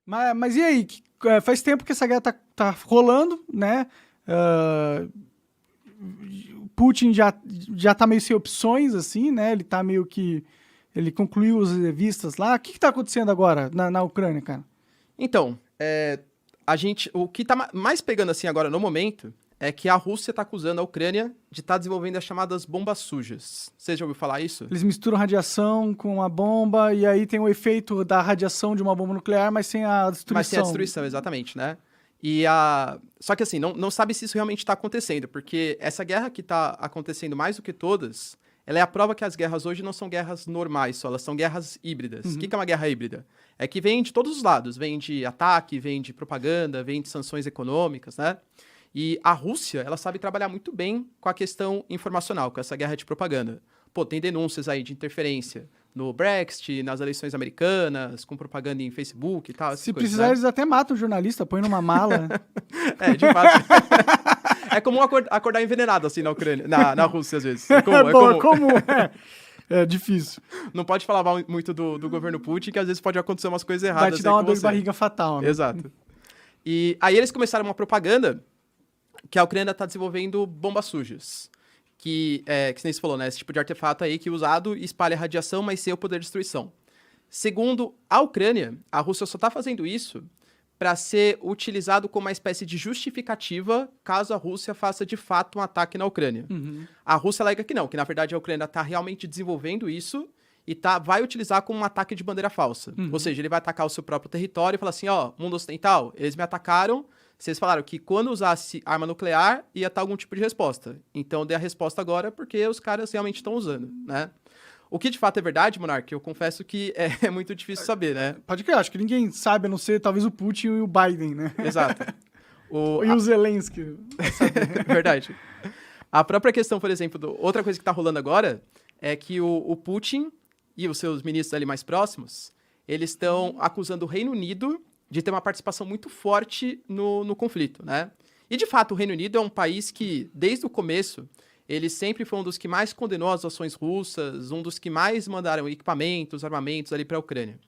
Mas e aí? Faz tempo que essa guerra tá rolando, né? Ah, Putin já tá meio sem opções, assim, né? Ele tá meio que... Ele concluiu as revistas lá. O que tá acontecendo agora na Ucrânia, cara? Então, o que tá mais pegando assim agora no momento é que a Rússia tá acusando a Ucrânia de estar desenvolvendo as chamadas bombas sujas. Você já ouviu falar isso? Eles misturam radiação com uma bomba e aí tem o efeito da radiação de uma bomba nuclear, mas sem a Mas tem a destruição. destruição, exatamente, né? Só que assim, não sabe se isso realmente está acontecendo, porque essa guerra que está acontecendo mais do que todas, ela é a prova que as guerras hoje não são guerras normais só, elas são guerras híbridas. O que é uma guerra híbrida? É que vem de todos os lados, vem de ataque, vem de propaganda, vem de sanções econômicas, né? E a Rússia, ela sabe trabalhar muito bem com a questão informacional, com essa guerra de propaganda. Pô, tem denúncias aí de interferência no Brexit, nas eleições americanas, com propaganda em Facebook e tal, essas Se coisas, precisar, né? eles até matam o jornalista, põe numa mala. De fato. É comum acordar envenenado, assim, na Ucrânia, na Rússia, às vezes. É comum, é Bom, comum. é difícil. Não pode falar muito do governo Putin, que às vezes pode acontecer umas coisas Vai erradas te aí dar uma com dor de você. barriga fatal, né? Exato. E aí eles começaram uma propaganda que a Ucrânia está desenvolvendo bombas sujas. Que nem você falou, né? Esse tipo de artefato aí que usado espalha radiação, mas sem o poder de destruição. Segundo a Ucrânia, a Rússia só está fazendo isso para ser utilizado como uma espécie de justificativa caso a Rússia faça de fato um ataque na Ucrânia. A Rússia alega que não, que na verdade a Ucrânia está realmente desenvolvendo isso e vai utilizar como um ataque de bandeira falsa. Ou seja, ele vai atacar o seu próprio território e falar assim, ó, mundo ocidental, eles me atacaram, vocês falaram que quando usasse arma nuclear ia estar algum tipo de resposta. Então dê a resposta agora porque os caras realmente estão usando, né? O que de fato é verdade, Monark, eu confesso que é muito difícil saber, né? Pode crer, acho que ninguém sabe, a não ser talvez o Putin e o Biden, né? Exato. E o Zelensky. Verdade. A própria questão, por exemplo, outra coisa que tá rolando agora é que o Putin e os seus ministros ali mais próximos, eles estão acusando o Reino Unido de ter uma participação muito forte no conflito, né? E, de fato, o Reino Unido é um país que, desde o começo, ele sempre foi um dos que mais condenou as ações russas, um dos que mais mandaram equipamentos, armamentos ali para a Ucrânia.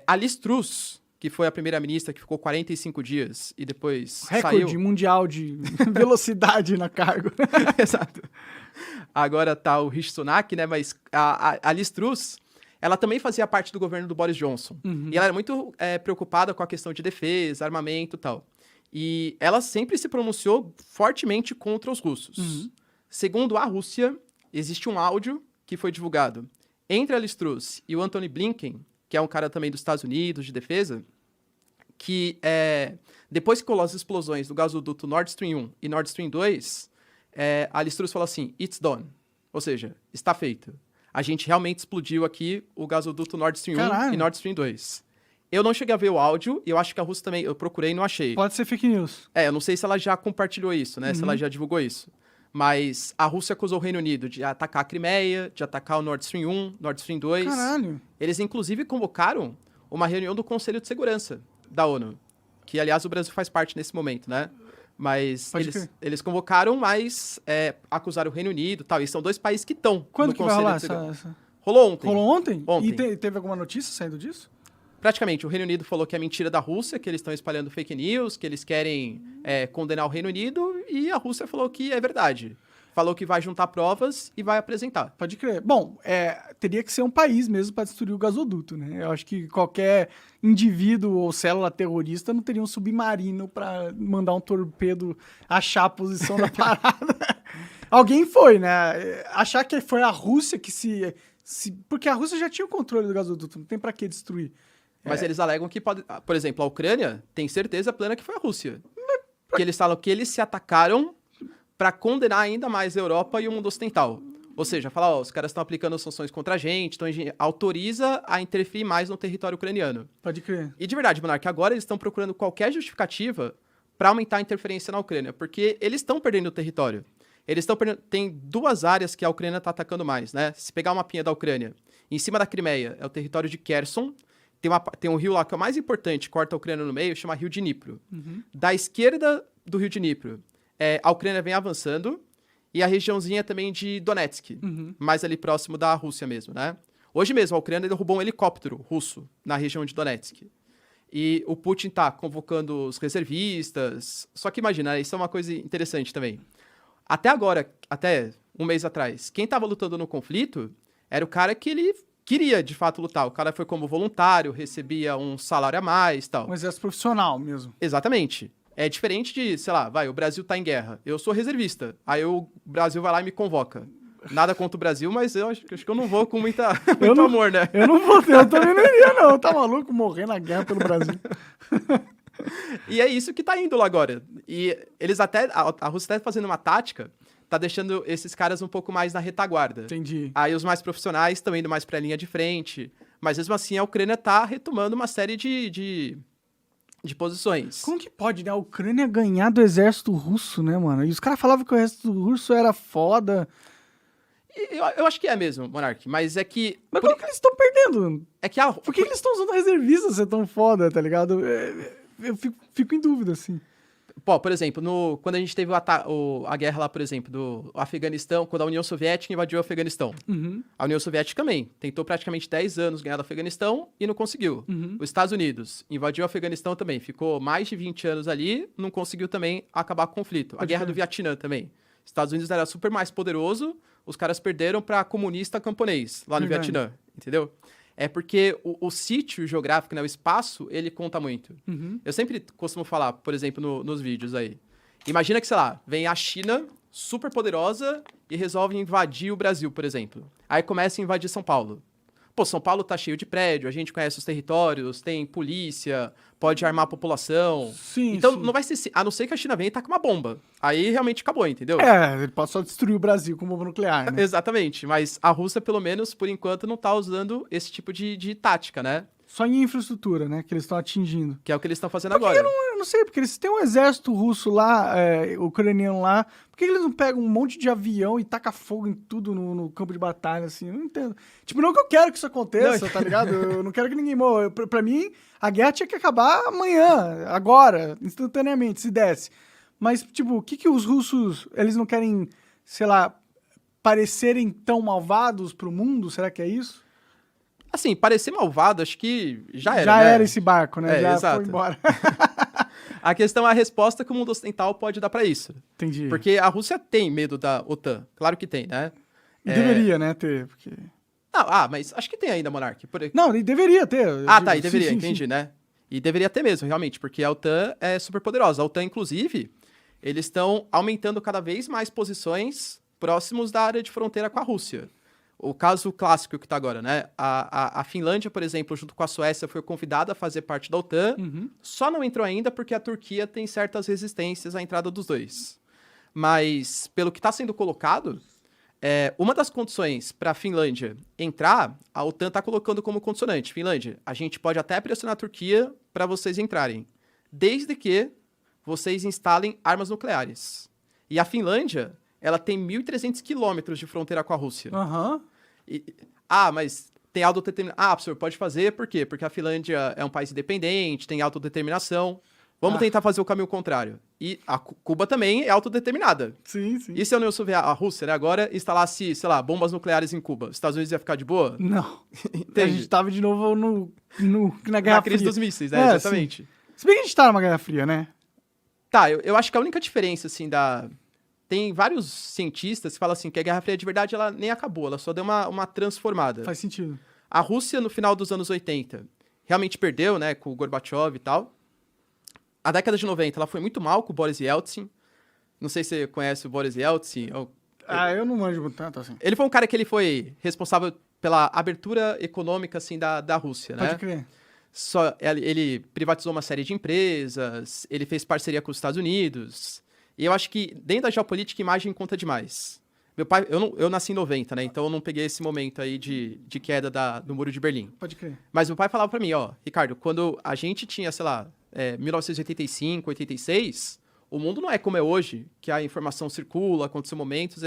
A Liz Truss, que foi a primeira-ministra que ficou 45 dias e depois Recorde saiu... mundial de velocidade na cargo. Exato. Agora tá o Rishi Sunak, né? Mas a Liz Truss, ela também fazia parte do governo do Boris Johnson. E ela era muito preocupada com a questão de defesa, armamento e tal. E ela sempre se pronunciou fortemente contra os russos. Segundo a Rússia, existe um áudio que foi divulgado entre a Liz Truss e o Antony Blinken, que é um cara também dos Estados Unidos, de defesa, que depois que colou as explosões do gasoduto Nord Stream 1 e Nord Stream 2, a Liz Truss falou assim, it's done. Ou seja, está feito. A gente realmente explodiu aqui o gasoduto Nord Stream 1 e Nord Stream 2. Eu não cheguei a ver o áudio, e eu acho que a Rússia também, eu procurei e não achei. Pode ser fake news. Eu não sei se ela já compartilhou isso, né? Se ela já divulgou isso. Mas a Rússia acusou o Reino Unido de atacar a Crimeia, de atacar o Nord Stream 1, Nord Stream 2. Caralho. Eles, inclusive, convocaram uma reunião do Conselho de Segurança da ONU, que, aliás, o Brasil faz parte nesse momento, né? Mas eles convocaram, mas acusaram o Reino Unido e tal. E são dois países que estão no Conselho vai rolar de Segurança. essa... Rolou ontem. Rolou ontem? Ontem. E teve alguma notícia saindo disso? Praticamente, o Reino Unido falou que é mentira da Rússia, que eles estão espalhando fake news, que eles querem condenar o Reino Unido, e a Rússia falou que é verdade. Falou que vai juntar provas e vai apresentar. Pode crer. Bom, teria que ser um país mesmo para destruir o gasoduto, né? Eu acho que qualquer indivíduo ou célula terrorista não teria um submarino para mandar um torpedo achar a posição da parada. Alguém foi, né? Achar que foi a Rússia que porque a Rússia já tinha o controle do gasoduto, não tem para que destruir. Mas eles alegam que pode... Por exemplo, a Ucrânia tem certeza plena que foi a Rússia. Que eles falam que eles se atacaram para condenar ainda mais a Europa e o mundo ocidental. Ou seja, falar, os caras estão aplicando sanções contra a gente, então a gente autoriza a interferir mais no território ucraniano. Pode crer. E de verdade, Monark, agora eles estão procurando qualquer justificativa para aumentar a interferência na Ucrânia, porque eles estão perdendo o território. Eles estão perdendo... Tem duas áreas que a Ucrânia está atacando mais, né? Se pegar uma mapinha da Ucrânia, em cima da Crimeia é o território de Kherson, tem um rio lá que é o mais importante, corta a Ucrânia no meio, chama Rio Dnipro. Da esquerda do Rio Dnipro, a Ucrânia vem avançando, e a regiãozinha também de Donetsk, mais ali próximo da Rússia mesmo, né? Hoje mesmo, a Ucrânia derrubou um helicóptero russo na região de Donetsk. E o Putin tá convocando os reservistas. Só que imagina, isso é uma coisa interessante também. Até agora, até um mês atrás, quem tava lutando no conflito era o cara que ele queria, de fato, lutar. O cara foi como voluntário, recebia um salário a mais e tal. Um exército profissional mesmo. Exatamente. É diferente de, sei lá, o Brasil tá em guerra. Eu sou reservista. Aí o Brasil vai lá e me convoca. Nada contra o Brasil, mas eu acho que eu não vou com muito amor, né? Eu não vou, eu também não iria, não. Tá maluco morrer na guerra pelo Brasil. E é isso que tá indo lá agora. E eles até, a Rússia tá fazendo uma tática, tá deixando esses caras um pouco mais na retaguarda. Entendi. Aí os mais profissionais estão indo mais pra linha de frente. Mas mesmo assim a Ucrânia tá retomando uma série de posições. Como que pode, né? A Ucrânia ganhar do exército russo, né, mano? E os caras falavam que o exército russo era foda. Eu acho que é mesmo, Monark, mas é que... Mas como que eles estão perdendo? É que Por que eles estão usando reservistas ser tão foda, tá ligado? Eu fico em dúvida, assim. Pô, por exemplo, quando a gente teve a guerra lá, por exemplo, do Afeganistão, quando a União Soviética invadiu o Afeganistão. Uhum. A União Soviética também tentou praticamente 10 anos ganhar do Afeganistão e não conseguiu. Uhum. Os Estados Unidos invadiu o Afeganistão também, ficou mais de 20 anos ali, não conseguiu também acabar com o conflito. A guerra do Vietnã também. Os Estados Unidos era super mais poderoso, os caras perderam para comunista camponês lá no Vietnã, entendeu? É porque o sítio geográfico, né, o espaço, ele conta muito. Uhum. Eu sempre costumo falar, por exemplo, nos vídeos aí. Imagina que, sei lá, vem a China, super poderosa, e resolve invadir o Brasil, por exemplo. Aí começa a invadir São Paulo. Pô, São Paulo tá cheio de prédio, a gente conhece os territórios, tem polícia, pode armar a população. Sim, então, sim. não vai ser... A não ser que a China venha e taque uma bomba. Aí realmente acabou, entendeu? É, ele pode só destruir o Brasil com bomba nuclear, né? Exatamente. Mas a Rússia, pelo menos, por enquanto, não tá usando esse tipo de tática, né? Só em infraestrutura, né? Que eles estão atingindo. Que é o que eles estão fazendo agora. Eu não sei, porque eles têm um exército russo lá, ucraniano lá. Por que eles não pegam um monte de avião e tacam fogo em tudo no campo de batalha, assim? Eu não entendo. Tipo, não que eu quero que isso aconteça, tá ligado? Eu não quero que ninguém morra. Pra mim, a guerra tinha que acabar amanhã, agora, instantaneamente, se desse. Mas, tipo, o que os russos, eles não querem, sei lá, parecerem tão malvados pro mundo? Será que é isso? Assim, parecer malvado, acho que já era, Já né? era esse barco, né? Já exato. foi embora. A questão é a resposta que o mundo ocidental pode dar pra isso. Entendi. Porque a Rússia tem medo da OTAN. Claro que tem, né? Deveria, né, ter. Porque... Não, mas acho que tem ainda, Monark. Não, e deveria ter. Tá, e deveria, sim, entendi, sim. né? E deveria ter mesmo, realmente, porque a OTAN é super poderosa. A OTAN, inclusive, eles estão aumentando cada vez mais posições próximos da área de fronteira com a Rússia. O caso clássico que tá agora, né? A Finlândia, por exemplo, junto com a Suécia, foi convidada a fazer parte da OTAN. Uhum. Só não entrou ainda porque a Turquia tem certas resistências à entrada dos dois. Mas, pelo que está sendo colocado, uma das condições para a Finlândia entrar, a OTAN está colocando como condicionante. Finlândia, a gente pode até pressionar a Turquia para vocês entrarem, desde que vocês instalem armas nucleares. E a Finlândia, ela tem 1.300 quilômetros de fronteira com a Rússia. Aham. Mas tem autodeterminação. Professor, pode fazer, por quê? Porque a Finlândia é um país independente, tem autodeterminação. Vamos tentar fazer o caminho contrário. E a Cuba também é autodeterminada. Sim, sim. E se a União Soviética, a Rússia, né, agora instalasse, sei lá, bombas nucleares em Cuba, os Estados Unidos ia ficar de boa? Não. Entende? A gente tava de novo na Guerra Na crise Fria. dos mísseis, né? Exatamente. Sim. Se bem que a gente tá numa Guerra Fria, né? Tá, eu acho que a única diferença, assim, Tem vários cientistas que falam assim que a Guerra Fria de verdade ela nem acabou, ela só deu uma transformada. Faz sentido. A Rússia, no final dos anos 80, realmente perdeu, né, com o Gorbachev e tal. A década de 90, ela foi muito mal com o Boris Yeltsin. Não sei se você conhece o Boris Yeltsin. Eu não manjo tanto assim. Ele foi um cara que ele foi responsável pela abertura econômica, assim, da Rússia, né? Pode crer. Ele privatizou uma série de empresas, ele fez parceria com os Estados Unidos. E eu acho que, dentro da geopolítica, imagem conta demais. Meu pai, eu nasci em 90, né? Então eu não peguei esse momento aí de queda do Muro de Berlim. Pode crer. Mas meu pai falava pra mim, Ricardo, quando a gente tinha, sei lá, 1985, 86, o mundo não é como é hoje, que a informação circula, acontecem momentos.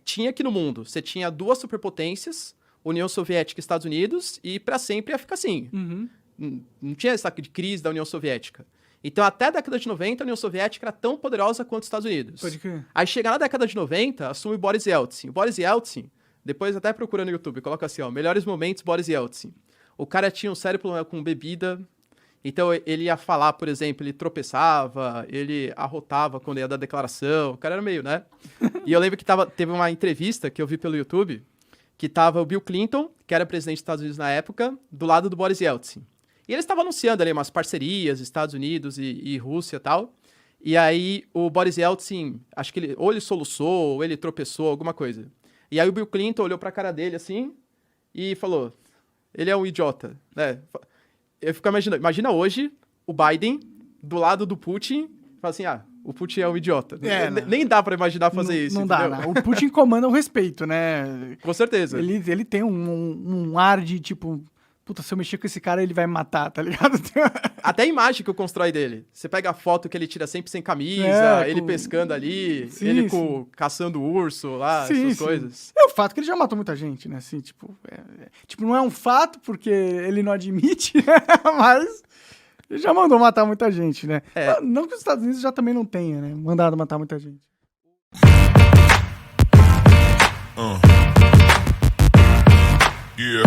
Tinha aqui no mundo, você tinha duas superpotências, União Soviética e Estados Unidos, e pra sempre ia ficar assim. Uhum. Não tinha essa crise da União Soviética. Então, até a década de 90, a União Soviética era tão poderosa quanto os Estados Unidos. Pode crer. Aí, chega na década de 90, assume Boris Yeltsin. O Boris Yeltsin, depois até procura no YouTube, coloca assim, melhores momentos Boris Yeltsin. O cara tinha um sério problema com bebida, Então, ele ia falar, por exemplo, ele tropeçava, ele arrotava quando ia dar declaração. O cara era meio, né? E eu lembro que teve uma entrevista que eu vi pelo YouTube, que tava o Bill Clinton, que era presidente dos Estados Unidos na época, do lado do Boris Yeltsin. E eles estavam anunciando ali umas parcerias, Estados Unidos e Rússia e tal. E aí, o Boris Yeltsin, acho que ele soluçou, ou ele tropeçou, alguma coisa. E aí, o Bill Clinton olhou pra cara dele, assim, e falou, ele é um idiota, né? Eu fico imaginando, imagina hoje o Biden do lado do Putin, fala assim, o Putin é um idiota. Nem dá pra imaginar fazer isso, Não entendeu? dá, né? O Putin comanda o respeito, né? Com certeza. Ele tem um ar de, tipo, puta, se eu mexer com esse cara, ele vai me matar, tá ligado? Até a imagem que eu constrói dele. Você pega a foto que ele tira sempre sem camisa, ele pescando ali, Sim, ele sim. caçando urso lá, essas coisas. É o fato que ele já matou muita gente, né? Assim, tipo, tipo, não é um fato porque ele não admite, né? Mas ele já mandou matar muita gente, né? Não que os Estados Unidos já também não tenha, né? Mandado matar muita gente. Yeah.